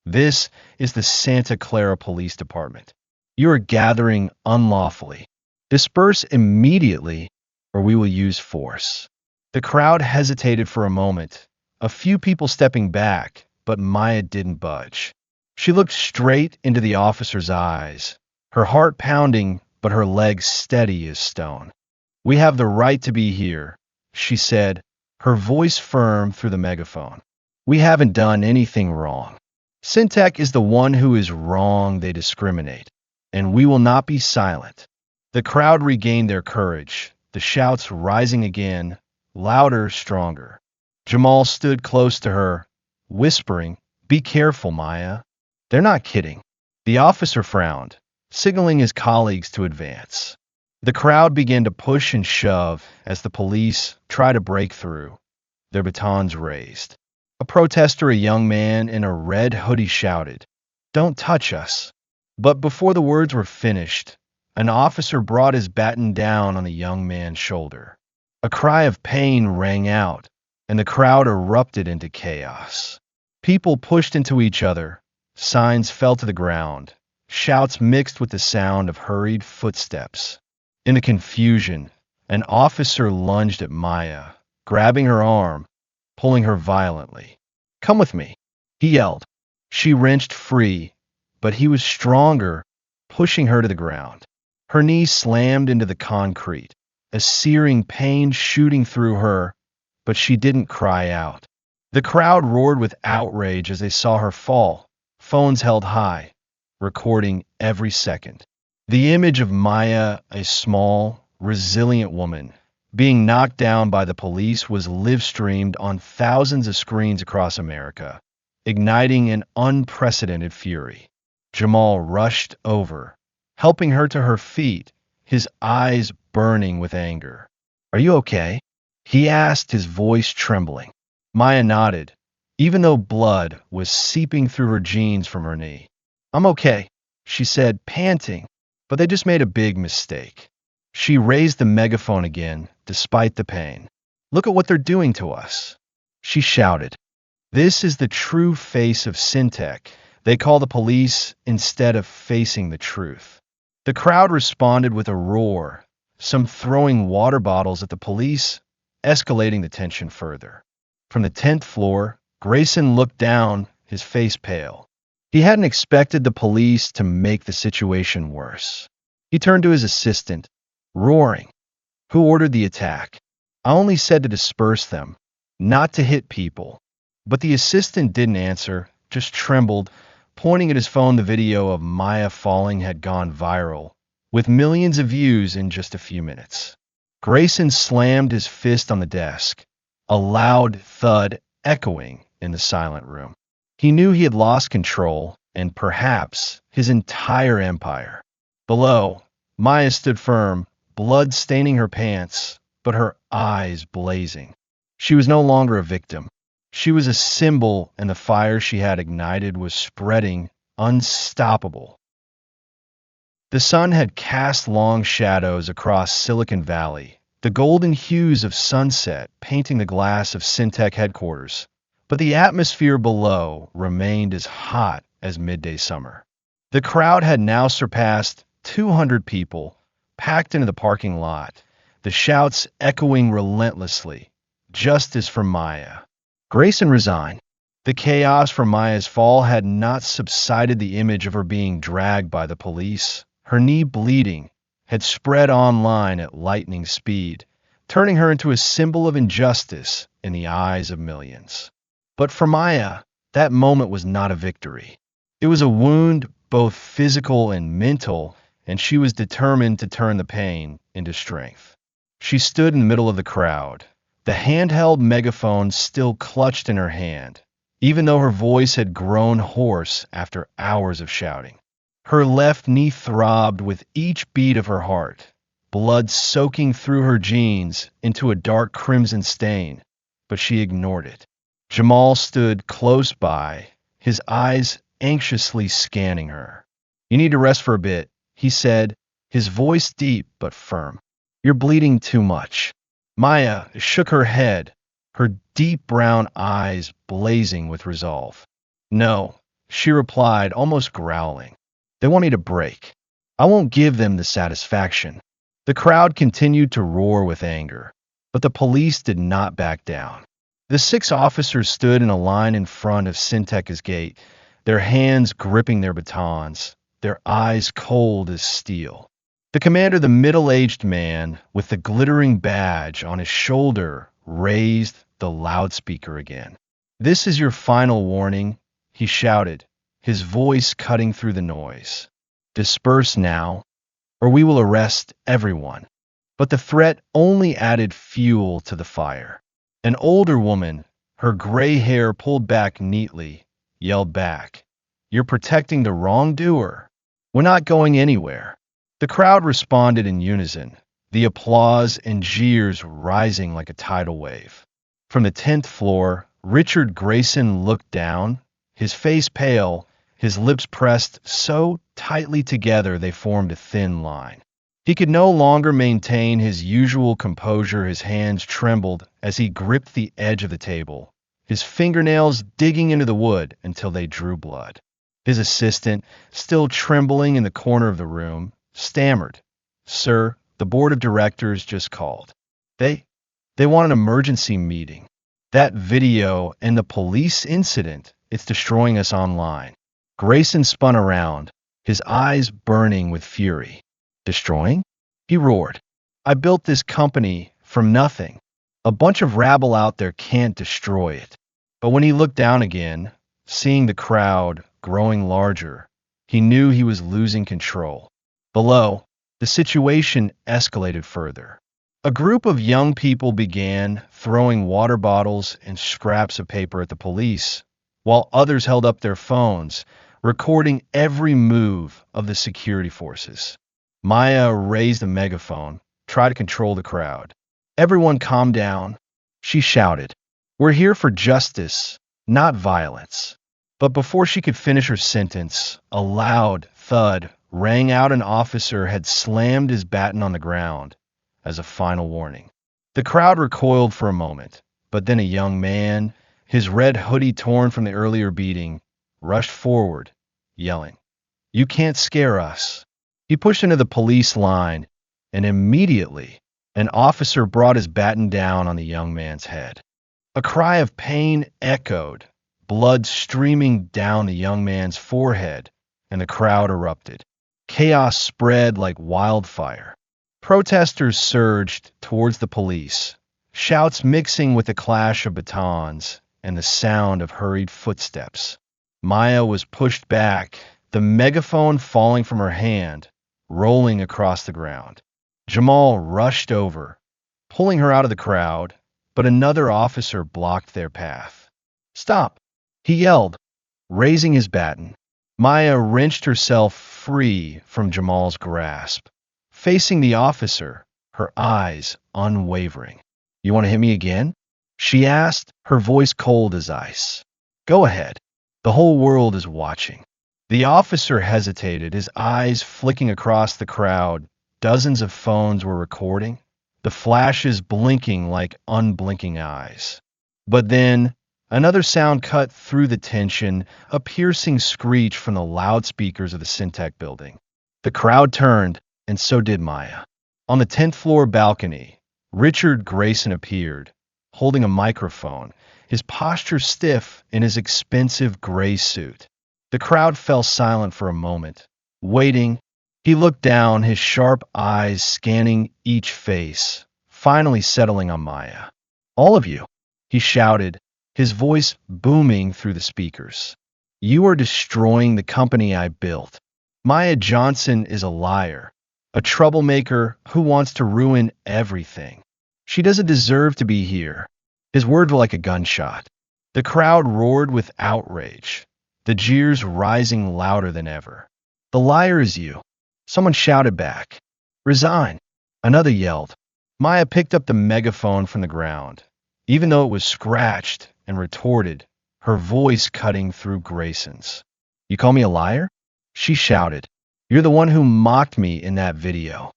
"This is the Santa Clara Police Department. You are gathering unlawfully. Disperse immediately, or we will use force." The crowd hesitated for a moment, a few people stepping back, but Maya didn't budge. She looked straight into the officer's eyes, her heart pounding, but her legs steady as stone. "We have the right to be here," she said, her voice firm through the megaphone. "We haven't done anything wrong. Syntec is the one who is wrong. They discriminate, and we will not be silent." The crowd regained their courage, the shouts rising again, louder, stronger. Jamal stood close to her, whispering, "Be careful, Maya. They're not kidding." The officer frowned, signaling his colleagues to advance. The crowd began to push and shove as the police tried to break through, their batons raised. A protester, a young man in a red hoodie, shouted, "Don't touch us." But before the words were finished, an officer brought his baton down on the young man's shoulder. A cry of pain rang out, and the crowd erupted into chaos. People pushed into each other, signs fell to the ground, shouts mixed with the sound of hurried footsteps. In the confusion, an officer lunged at Maya, grabbing her arm, pulling her violently. "Come with me," he yelled. She wrenched free, but he was stronger, pushing her to the ground. Her knee slammed into the concrete, a searing pain shooting through her, but she didn't cry out. The crowd roared with outrage as they saw her fall, phones held high, recording every second. The image of Maya, a small, resilient woman, being knocked down by the police was live-streamed on thousands of screens across America, igniting an unprecedented fury. Jamal rushed over, helping her to her feet, his eyes burning with anger. "Are you okay?" he asked, his voice trembling. Maya nodded, even though blood was seeping through her jeans from her knee. "I'm okay," she said, panting, but they just made a big mistake. She raised the megaphone again, despite the pain. "Look at what they're doing to us," she shouted. "This is the true face of Syntec. They call the police instead of facing the truth." The crowd responded with a roar, some throwing water bottles at the police, escalating the tension further. From the 10th floor, Grayson looked down, his face pale. He hadn't expected the police to make the situation worse. He turned to his assistant, roaring, "Who ordered the attack?" I only said to disperse them, not to hit people." But the assistant didn't answer, just trembled. Pointing at his phone, the video of Maya falling had gone viral, with millions of views in just a few minutes. Grayson slammed his fist on the desk, a loud thud echoing in the silent room. He knew he had lost control, and perhaps his entire empire. Below, Maya stood firm, blood staining her pants, but her eyes blazing. She was no longer a victim. She was a symbol, and the fire she had ignited was spreading, unstoppable. The sun had cast long shadows across Silicon Valley, the golden hues of sunset painting the glass of Syntec headquarters. But the atmosphere below remained as hot as midday summer. The crowd had now surpassed 200 people, packed into the parking lot, the shouts echoing relentlessly. Justice for Maya. Grayson resigned. The chaos from Maya's fall had not subsided. The image of her being dragged by the police, her knee bleeding, had spread online at lightning speed, turning her into a symbol of injustice in the eyes of millions. But for Maya, that moment was not a victory. It was a wound, both physical and mental, and she was determined to turn the pain into strength. She stood in the middle of the crowd, the handheld megaphone still clutched in her hand, even though her voice had grown hoarse after hours of shouting. Her left knee throbbed with each beat of her heart, blood soaking through her jeans into a dark crimson stain, but she ignored it. Jamal stood close by, his eyes anxiously scanning her. "You need to rest for a bit," he said, his voice deep but firm. "You're bleeding too much." Maya shook her head, her deep brown eyes blazing with resolve. "No," she replied, almost growling. "They want me to break. I won't give them the satisfaction." The crowd continued to roar with anger, but the police did not back down. The 6 officers stood in a line in front of Syntec's gate, their hands gripping their batons, their eyes cold as steel. The commander, the middle-aged man with the glittering badge on his shoulder, raised the loudspeaker again. "This is your final warning," he shouted, his voice cutting through the noise. "Disperse now, or we will arrest everyone." But the threat only added fuel to the fire. An older woman, her gray hair pulled back neatly, yelled back, "You're protecting the wrongdoer. We're not going anywhere." The crowd responded in unison, the applause and jeers rising like a tidal wave. From the 10th floor, Richard Grayson looked down, his face pale, his lips pressed so tightly together they formed a thin line. He could no longer maintain his usual composure. His hands trembled as he gripped the edge of the table, his fingernails digging into the wood until they drew blood. His assistant, still trembling in the corner of the room, stammered, "Sir, the board of directors just called. They want an emergency meeting. That video and the police incident, it's destroying us online." Grayson spun around, his eyes burning with fury. "Destroying?" he roared. "I built this company from nothing. A bunch of rabble out there can't destroy it." But when he looked down again, seeing the crowd growing larger, he knew he was losing control. Below, the situation escalated further. A group of young people began throwing water bottles and scraps of paper at the police, while others held up their phones, recording every move of the security forces. Maya raised a megaphone, tried to control the crowd. "Everyone calm down," she shouted. "We're here for justice, not violence." But before she could finish her sentence, a loud thud rang out. An officer had slammed his baton on the ground as a final warning. The crowd recoiled for a moment, but then a young man, his red hoodie torn from the earlier beating, rushed forward, yelling, "You can't scare us." He pushed into the police line, and immediately an officer brought his baton down on the young man's head. A cry of pain echoed, blood streaming down the young man's forehead, and the crowd erupted. Chaos spread like wildfire. Protesters surged towards the police, shouts mixing with the clash of batons and the sound of hurried footsteps. Maya was pushed back, the megaphone falling from her hand, rolling across the ground. Jamal rushed over, pulling her out of the crowd, but another officer blocked their path. "Stop!" he yelled, raising his baton. Maya wrenched herself free from Jamal's grasp, facing the officer, her eyes unwavering. "You want to hit me again?" she asked, her voice cold as ice. "Go ahead. The whole world is watching." The officer hesitated, his eyes flicking across the crowd. Dozens of phones were recording, the flashes blinking like unblinking eyes. But then, another sound cut through the tension, a piercing screech from the loudspeakers of the Syntec building. The crowd turned, and so did Maya. On the 10th floor balcony, Richard Grayson appeared, holding a microphone, his posture stiff in his expensive gray suit. The crowd fell silent for a moment, waiting. He looked down, his sharp eyes scanning each face, finally settling on Maya. "All of you," he shouted, his voice booming through the speakers. "You are destroying the company I built. Maya Johnson is a liar, a troublemaker who wants to ruin everything. She doesn't deserve to be here." His words were like a gunshot. The crowd roared with outrage, the jeers rising louder than ever. "The liar is you," someone shouted back. "Resign," another yelled. Maya picked up the megaphone from the ground, even though it was scratched, and retorted, her voice cutting through Grayson's. "You call me a liar?" she shouted. "You're the one who mocked me in that video.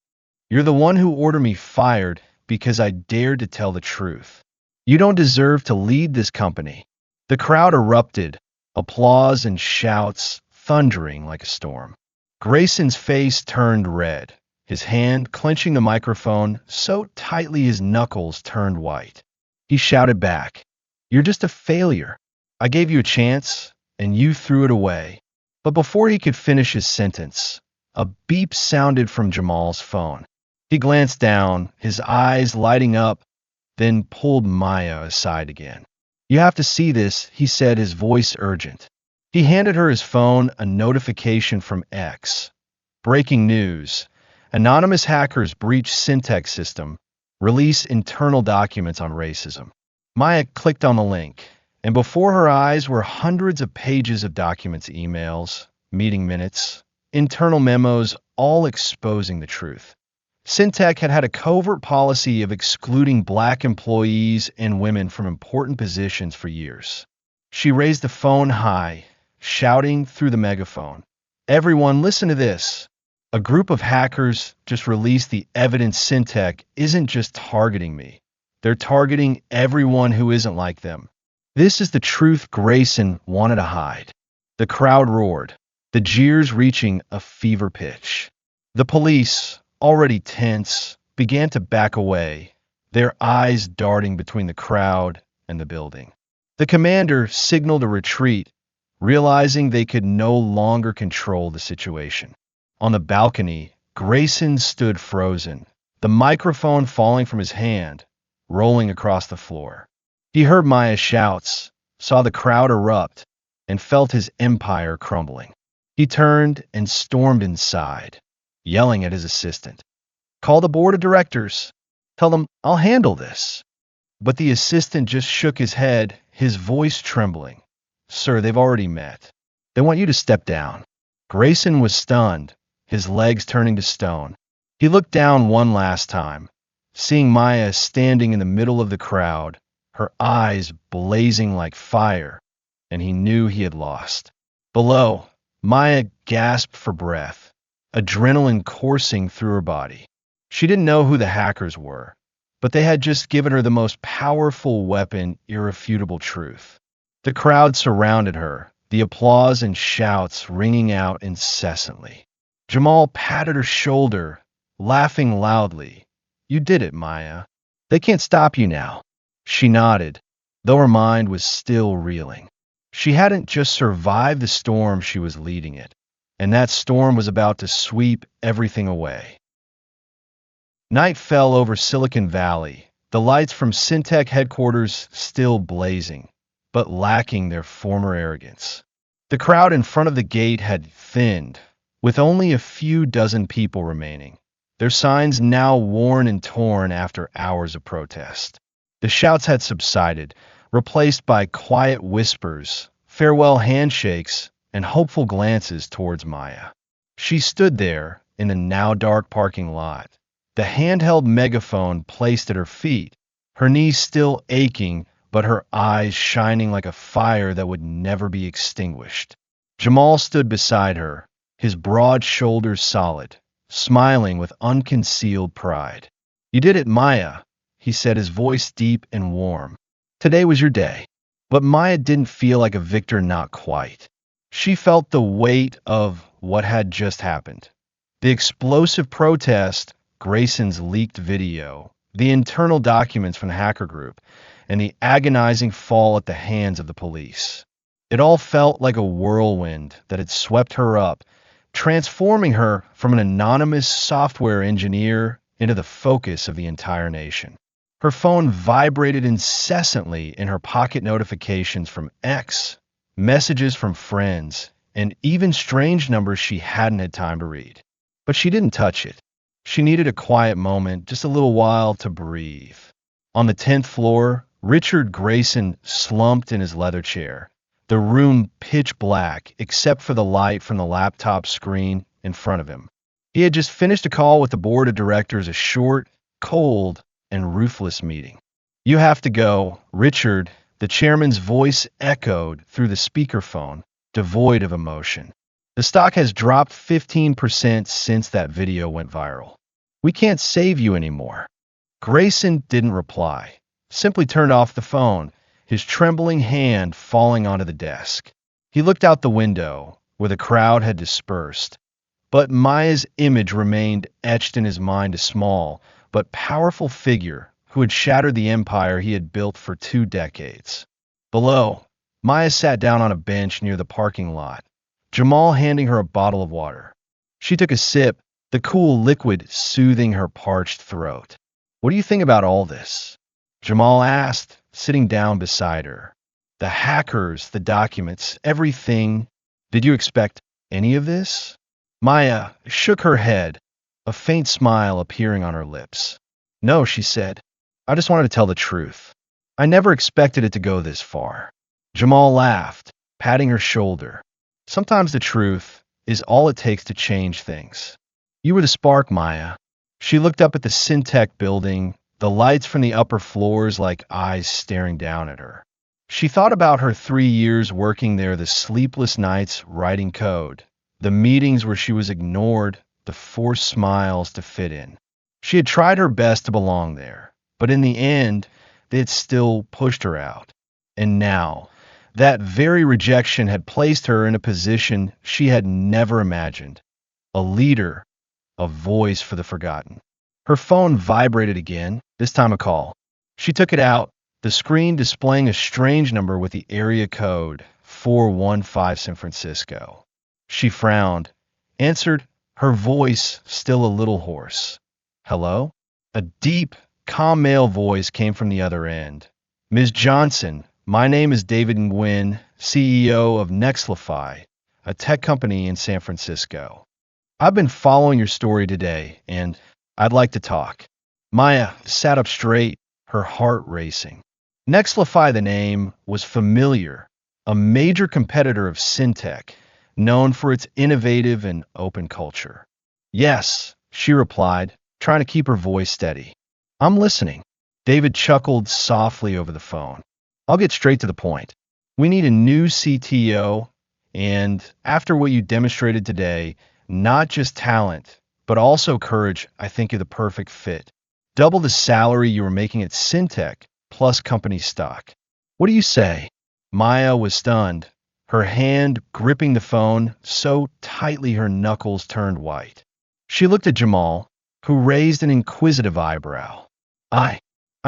You're the one who ordered me fired because I dared to tell the truth. You don't deserve to lead this company." The crowd erupted, applause and shouts thundering like a storm. Grayson's face turned red, his hand clenching the microphone so tightly his knuckles turned white. He shouted back, "You're just a failure. I gave you a chance, and you threw it away." But before he could finish his sentence, a beep sounded from Jamal's phone. He glanced down, his eyes lighting up, then pulled Maya aside again. "You have to see this," he said, his voice urgent. He handed her his phone, a notification from X. "Breaking news. Anonymous hackers breach Syntec system. Release internal documents on racism." Maya clicked on the link, and before her eyes were hundreds of pages of documents, emails, meeting minutes, internal memos, all exposing the truth. Syntec had a covert policy of excluding black employees and women from important positions for years. She raised the phone high, shouting through the megaphone, "Everyone, listen to this. A group of hackers just released the evidence. Syntec isn't just targeting me. They're targeting everyone who isn't like them. This is the truth Grayson wanted to hide." The crowd roared, the jeers reaching a fever pitch. The police, already tense, began to back away, their eyes darting between the crowd and the building. The commander signaled a retreat, realizing they could no longer control the situation. On the balcony, Grayson stood frozen, the microphone falling from his hand, rolling across the floor. He heard Maya's shouts, saw the crowd erupt, and felt his empire crumbling. He turned and stormed inside, yelling at his assistant, "Call the board of directors. Tell them I'll handle this." But the assistant just shook his head, his voice trembling. "Sir, they've already met. They want you to step down." Grayson was stunned, his legs turning to stone. He looked down one last time, seeing Maya standing in the middle of the crowd, her eyes blazing like fire, and he knew he had lost. Below, Maya gasped for breath, adrenaline coursing through her body. She didn't know who the hackers were, but they had just given her the most powerful weapon, irrefutable truth. The crowd surrounded her, the applause and shouts ringing out incessantly. Jamal patted her shoulder, laughing loudly. "You did it, Maya. They can't stop you now." She nodded, though her mind was still reeling. She hadn't just survived the storm, she was leading it, and that storm was about to sweep everything away. Night fell over Silicon Valley, the lights from Syntec headquarters still blazing, but lacking their former arrogance. The crowd in front of the gate had thinned, with only a few dozen people remaining, their signs now worn and torn after hours of protest. The shouts had subsided, replaced by quiet whispers, farewell handshakes, and hopeful glances towards Maya. She stood there in a now dark parking lot, the handheld megaphone placed at her feet, her knees still aching, but her eyes shining like a fire that would never be extinguished. Jamal stood beside her, his broad shoulders solid, smiling with unconcealed pride. "You did it, Maya," he said, his voice deep and warm. "Today was your day." But Maya didn't feel like a victor, not quite. She felt the weight of what had just happened. The explosive protest, Grayson's leaked video, the internal documents from the hacker group, and the agonizing fall at the hands of the police. It all felt like a whirlwind that had swept her up, transforming her from an anonymous software engineer into the focus of the entire nation. Her phone vibrated incessantly in her pocket, notifications from X, messages from friends, and even strange numbers she hadn't had time to read. But she didn't touch it. She needed a quiet moment, just a little while to breathe. On the 10th floor, Richard Grayson slumped in his leather chair, the room pitch black except for the light from the laptop screen in front of him. He had just finished a call with the board of directors, a short, cold, and ruthless meeting. "You have to go, Richard," the chairman's voice echoed through the speakerphone, devoid of emotion. "The stock has dropped 15% since that video went viral. We can't save you anymore." Grayson didn't reply, simply turned off the phone, his trembling hand falling onto the desk. He looked out the window, where the crowd had dispersed, but Maya's image remained etched in his mind, a small but powerful figure who had shattered the empire he had built for 2 decades. Below, Maya sat down on a bench near the parking lot, Jamal handing her a bottle of water. She took a sip, the cool liquid soothing her parched throat. "What do you think about all this?" Jamal asked, sitting down beside her. "The hackers, the documents, everything. Did you expect any of this?" Maya shook her head, a faint smile appearing on her lips. "No," she said. "I just wanted to tell the truth. I never expected it to go this far." Jamal laughed, patting her shoulder. "Sometimes the truth is all it takes to change things. You were the spark, Maya." She looked up at the Syntec building, the lights from the upper floors like eyes staring down at her. She thought about her 3 years working there, the sleepless nights writing code, the meetings where she was ignored, the forced smiles to fit in. She had tried her best to belong there, but in the end, they had still pushed her out. And now, that very rejection had placed her in a position she had never imagined. A leader, a voice for the forgotten. Her phone vibrated again, this time a call. She took it out, the screen displaying a strange number with the area code 415 San Francisco. She frowned, answered, her voice still a little hoarse. "Hello?" A deep, calm male voice came from the other end. "Ms. Johnson, my name is David Nguyen, CEO of Nexlify, a tech company in San Francisco. I've been following your story today, and I'd like to talk." Maya sat up straight, her heart racing. Nexlify, the name, was familiar, a major competitor of Syntec, known for its innovative and open culture. "Yes," she replied, trying to keep her voice steady. "I'm listening." David chuckled softly over the phone. "I'll get straight to the point. We need a new CTO, and after what you demonstrated today, not just talent, but also courage, I think you're the perfect fit. Double the salary you were making at Syntec, plus company stock. What do you say?" Maya was stunned, her hand gripping the phone so tightly her knuckles turned white. She looked at Jamal, who raised an inquisitive eyebrow. I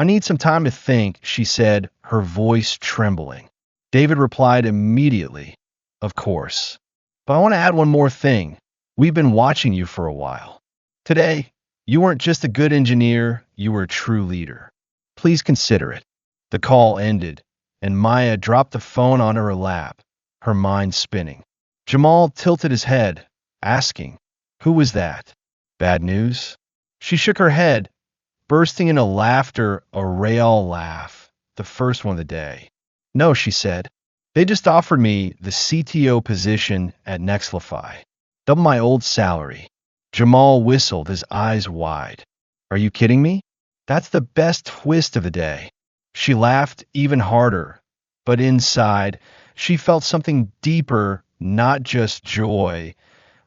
need some time to think," she said, her voice trembling. David replied immediately, "Of course. But I want to add one more thing. We've been watching you for a while. Today, you weren't just a good engineer, you were a true leader. Please consider it. The call ended, and Maya dropped the phone onto her lap, her mind spinning. Jamal tilted his head, asking, "Who was that? Bad news?" She shook her head, bursting into laughter, a real laugh, the first one of the day. "No," she said. "They just offered me the CTO position at Nextlify. Double my old salary." Jamal whistled, his eyes wide. "Are you kidding me? That's the best twist of the day." She laughed even harder, but inside, she felt something deeper, not just joy,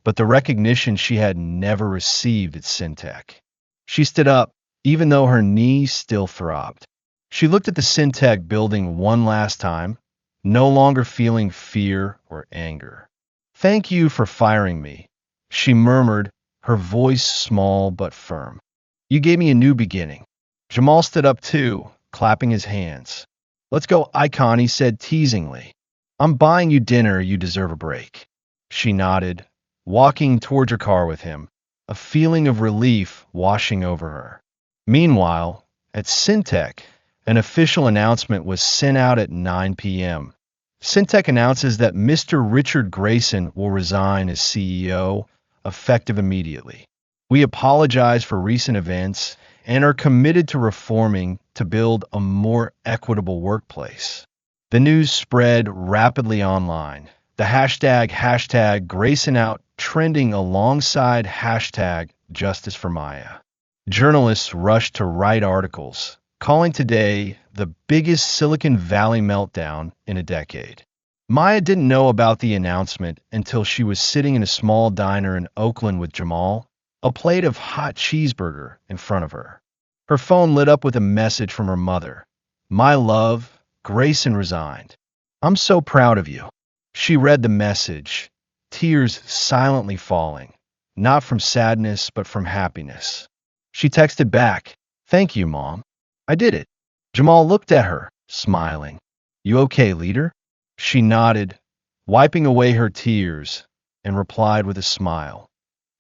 but the recognition she had never received at Syntech. She stood up, even though her knees still throbbed. She looked at the Syntech building one last time, no longer feeling fear or anger. "Thank you for firing me," she murmured, her voice small but firm. "You gave me a new beginning." Jamal stood up too, clapping his hands. "Let's go, Icon," he said teasingly. "I'm buying you dinner, you deserve a break." She nodded, walking towards her car with him, a feeling of relief washing over her. Meanwhile, at Syntech, an official announcement was sent out at 9 p.m. Syntech announces that Mr. Richard Grayson will resign as CEO, effective immediately. "We apologize for recent events and are committed to reforming to build a more equitable workplace." The news spread rapidly online. The hashtag Grayson out trending alongside hashtag Justice for Maya. Journalists rushed to write articles, calling today the biggest Silicon Valley meltdown in a decade. Maya didn't know about the announcement until she was sitting in a small diner in Oakland with Jamal, a plate of hot cheeseburger in front of her. Her phone lit up with a message from her mother. "My love, Grayson resigned. I'm so proud of you." She read the message, tears silently falling, not from sadness but from happiness. She texted back, "Thank you, Mom. I did it." Jamal looked at her, smiling. "You okay, leader?" She nodded, wiping away her tears, and replied with a smile,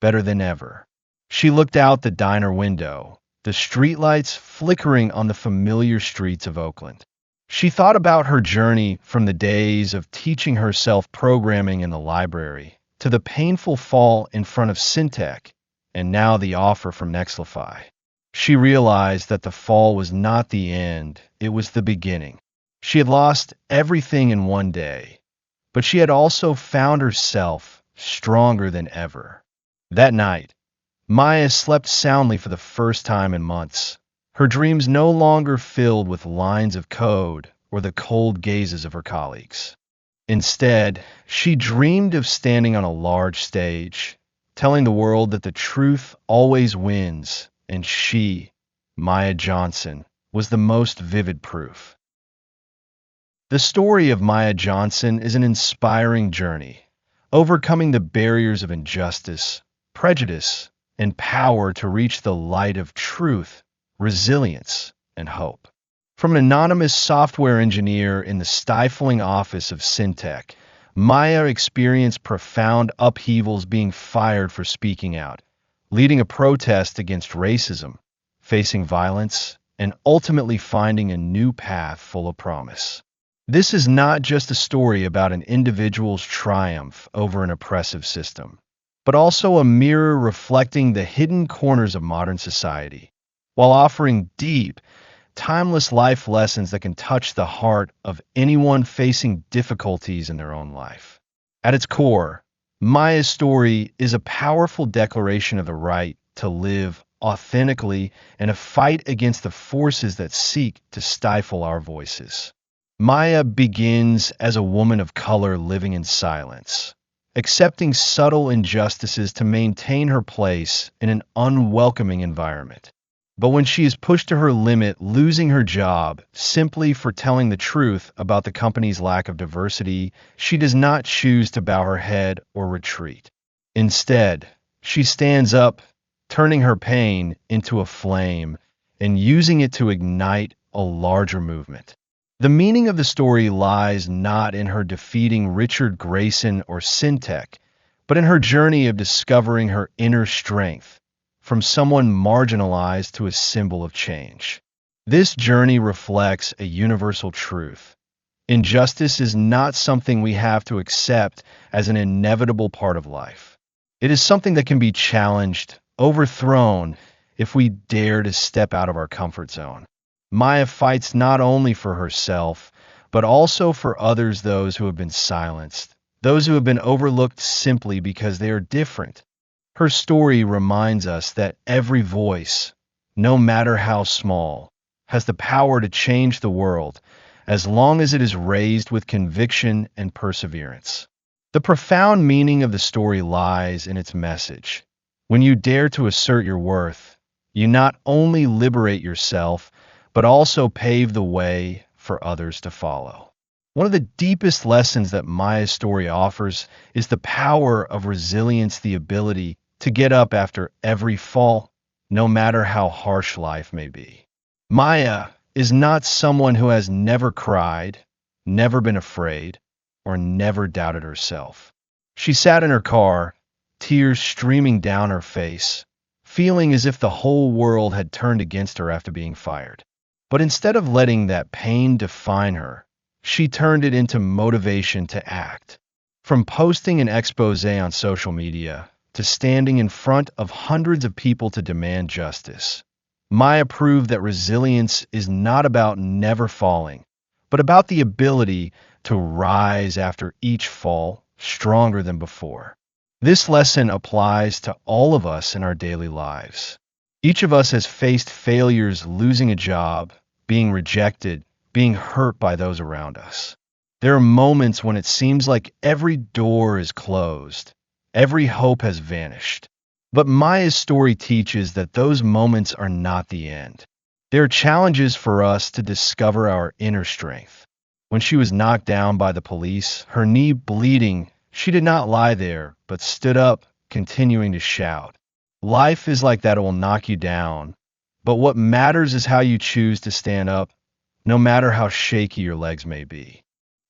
"Better than ever." She looked out the diner window, the streetlights flickering on the familiar streets of Oakland. She thought about her journey from the days of teaching herself programming in the library to the painful fall in front of Syntech and now the offer from Nextlify. She realized that the fall was not the end, it was the beginning. She had lost everything in one day, but she had also found herself stronger than ever. That night, Maya slept soundly for the first time in months. Her dreams no longer filled with lines of code or the cold gazes of her colleagues. Instead, she dreamed of standing on a large stage, telling the world that the truth always wins, and she, Maya Johnson, was the most vivid proof. The story of Maya Johnson is an inspiring journey, overcoming the barriers of injustice, prejudice, and power to reach the light of truth, resilience, and hope. From an anonymous software engineer in the stifling office of Syntech, Maya experienced profound upheavals, being fired for speaking out, leading a protest against racism, facing violence, and ultimately finding a new path full of promise. This is not just a story about an individual's triumph over an oppressive system, but also a mirror reflecting the hidden corners of modern society, while offering deep, timeless life lessons that can touch the heart of anyone facing difficulties in their own life. At its core, Maya's story is a powerful declaration of the right to live authentically and a fight against the forces that seek to stifle our voices. Maya begins as a woman of color living in silence, accepting subtle injustices to maintain her place in an unwelcoming environment. But when she is pushed to her limit, losing her job simply for telling the truth about the company's lack of diversity, she does not choose to bow her head or retreat. Instead, she stands up, turning her pain into a flame and using it to ignite a larger movement. The meaning of the story lies not in her defeating Richard Grayson or Syntech, but in her journey of discovering her inner strength, from someone marginalized to a symbol of change. This journey reflects a universal truth. Injustice is not something we have to accept as an inevitable part of life. It is something that can be challenged, overthrown, if we dare to step out of our comfort zone. Maya fights not only for herself, but also for others, those who have been silenced, those who have been overlooked simply because they are different. Her story reminds us that every voice, no matter how small, has the power to change the world as long as it is raised with conviction and perseverance. The profound meaning of the story lies in its message. When you dare to assert your worth, you not only liberate yourself, but also pave the way for others to follow. One of the deepest lessons that Maya's story offers is the power of resilience, the ability to get up after every fall, no matter how harsh life may be. Maya is not someone who has never cried, never been afraid, or never doubted herself. She sat in her car, tears streaming down her face, feeling as if the whole world had turned against her after being fired. But instead of letting that pain define her, she turned it into motivation to act. From posting an expose on social media to standing in front of hundreds of people to demand justice, Maya proved that resilience is not about never falling, but about the ability to rise after each fall stronger than before. This lesson applies to all of us in our daily lives. Each of us has faced failures, losing a job, being rejected, being hurt by those around us. There are moments when it seems like every door is closed, every hope has vanished. But Maya's story teaches that those moments are not the end. They are challenges for us to discover our inner strength. When she was knocked down by the police, her knee bleeding, she did not lie there, but stood up, continuing to shout. Life is like that, it will knock you down. But what matters is how you choose to stand up, no matter how shaky your legs may be.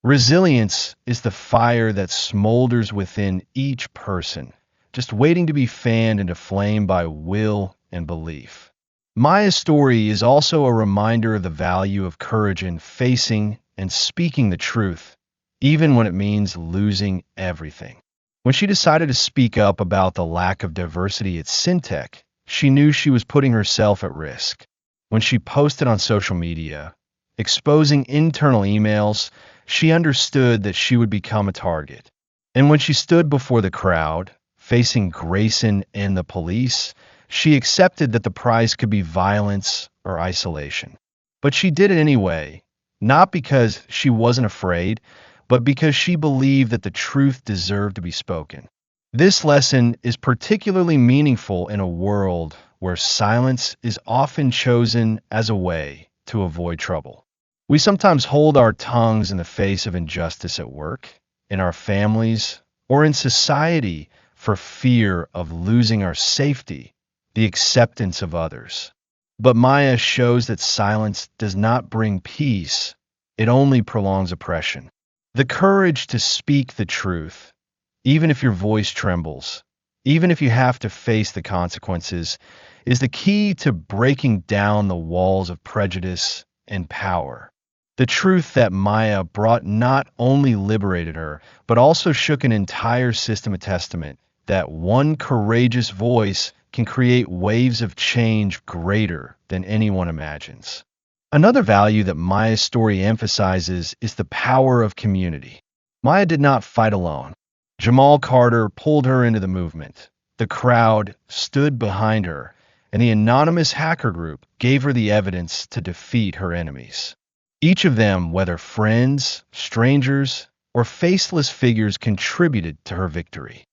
Resilience is the fire that smolders within each person, just waiting to be fanned into flame by will and belief. Maya's story is also a reminder of the value of courage in facing and speaking the truth, even when it means losing everything. When she decided to speak up about the lack of diversity at Syntech, she knew she was putting herself at risk. When she posted on social media, exposing internal emails, she understood that she would become a target. And when she stood before the crowd, facing Grayson and the police, she accepted that the price could be violence or isolation. But she did it anyway, not because she wasn't afraid, but because she believed that the truth deserved to be spoken. This lesson is particularly meaningful in a world where silence is often chosen as a way to avoid trouble. We sometimes hold our tongues in the face of injustice at work, in our families, or in society for fear of losing our safety, the acceptance of others. But Maya shows that silence does not bring peace, it only prolongs oppression. The courage to speak the truth, even if your voice trembles, even if you have to face the consequences, is the key to breaking down the walls of prejudice and power. The truth that Maya brought not only liberated her, but also shook an entire system, a testament that one courageous voice can create waves of change greater than anyone imagines. Another value that Maya's story emphasizes is the power of community. Maya did not fight alone. Jamal Carter pulled her into the movement. The crowd stood behind her, and the anonymous hacker group gave her the evidence to defeat her enemies. Each of them, whether friends, strangers, or faceless figures, contributed to her victory.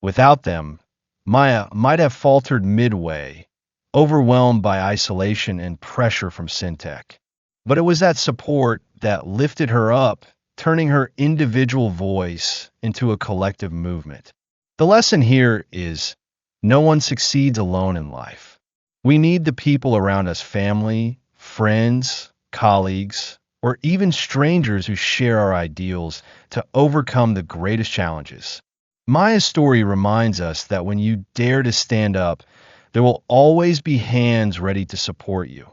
Without them, Maya might have faltered midway, overwhelmed by isolation and pressure from Syntech. But it was that support that lifted her up, turning her individual voice into a collective movement. The lesson here is no one succeeds alone in life. We need the people around us, family, friends, colleagues, or even strangers who share our ideals to overcome the greatest challenges. Maya's story reminds us that when you dare to stand up, there will always be hands ready to support you.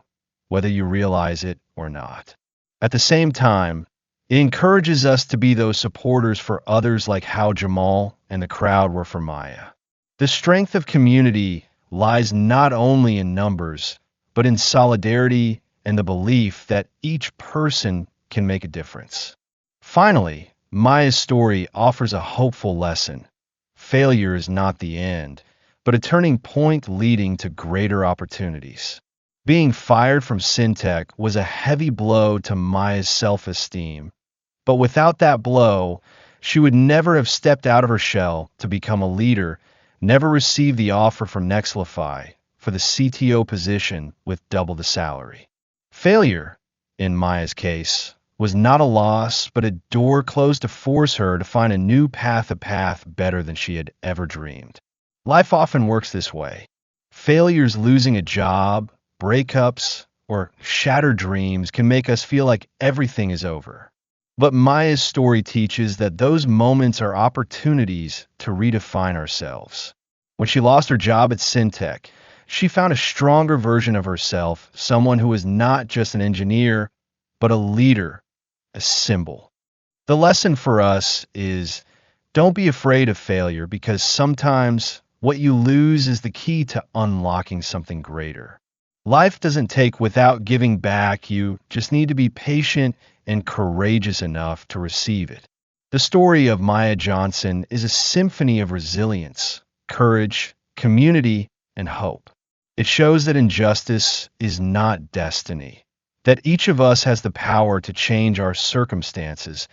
whether you realize it or not. At the same time, it encourages us to be those supporters for others like how Jamal and the crowd were for Maya. The strength of community lies not only in numbers, but in solidarity and the belief that each person can make a difference. Finally, Maya's story offers a hopeful lesson. Failure is not the end, but a turning point leading to greater opportunities. Being fired from Syntech was a heavy blow to Maya's self-esteem, but without that blow, she would never have stepped out of her shell to become a leader, never received the offer from Nexlify for the CTO position with double the salary. Failure, in Maya's case, was not a loss, but a door closed to force her to find a new path, a path better than she had ever dreamed. Life often works this way. Failures, losing a job, breakups, or shattered dreams can make us feel like everything is over. But Maya's story teaches that those moments are opportunities to redefine ourselves. When she lost her job at Syntech, she found a stronger version of herself, someone who was not just an engineer, but a leader, a symbol. The lesson for us is don't be afraid of failure, because sometimes what you lose is the key to unlocking something greater. Life doesn't take without giving back. You just need to be patient and courageous enough to receive it. The story of Maya Johnson is a symphony of resilience, courage, community, and hope. It shows that injustice is not destiny, that each of us has the power to change our circumstances,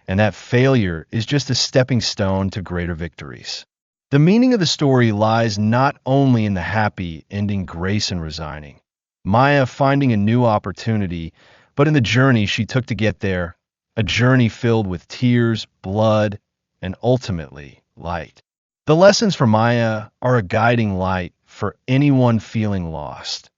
and that failure is just a stepping stone to greater victories. The meaning of the story lies not only in the happy ending Grace and resigning, Maya finding a new opportunity, but in the journey she took to get there, a journey filled with tears, blood, and ultimately light. The lessons for Maya are a guiding light for anyone feeling lost.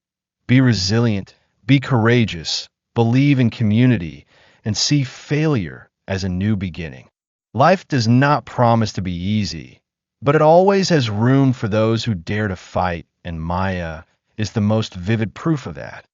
Be resilient, be courageous, believe in community, and see failure as a new beginning. Life does not promise to be easy, but it always has room for those who dare to fight, and Maya is the most vivid proof of that.